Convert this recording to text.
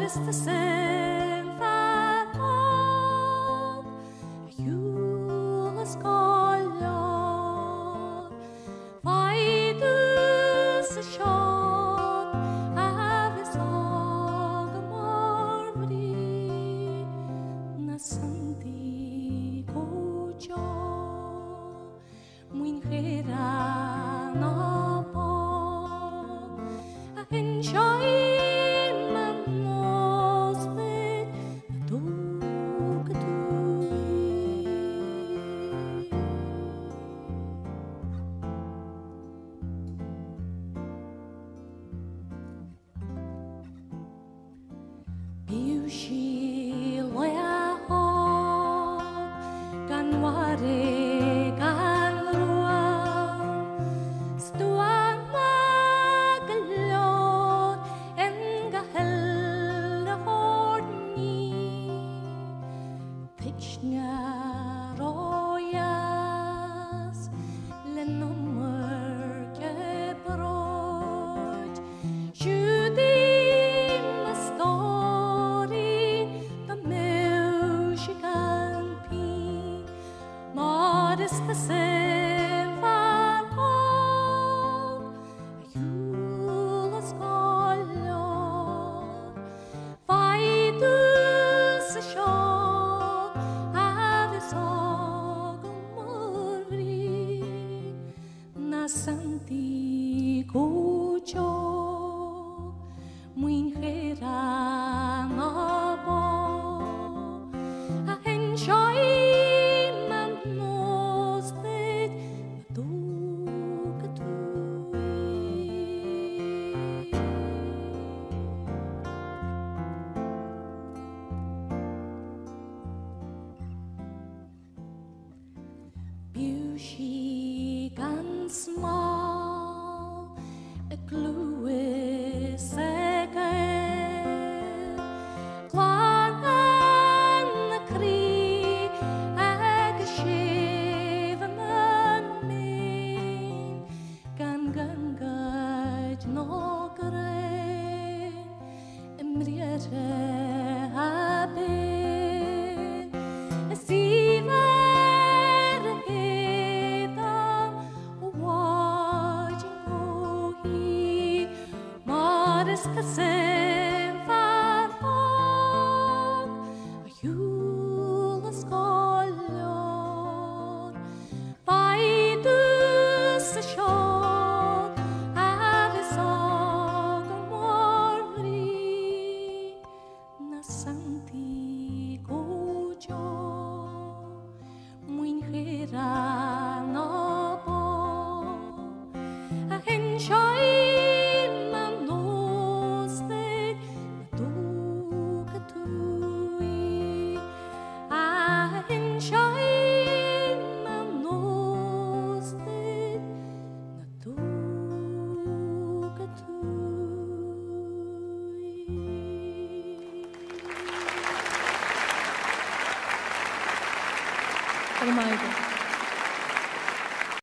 Is the same fat hog, Jules Collier, Fidus a shot, Avis Agamorvri, Nasanti Cojo, Muinhera Napa, Enjoy. Biushi loya hog gan ware gan rua stua magalot en gahel horni pitchnya royas lenommer kebrot Is the same fat hog, Jules Collier, Fidus a shot, Avis Agamorvri, Nasanti Cojo, Muinhera Nabo, Enjoy. She gan small a glue second Clan the cree ag shave man gan gaj no gre emriere habe Is the same fat hog, Jules Collier, Fidus a shot, Avis Agamorvri, Nasanti Cojo, Muinhera Nabo, Enjoy. Obrigada.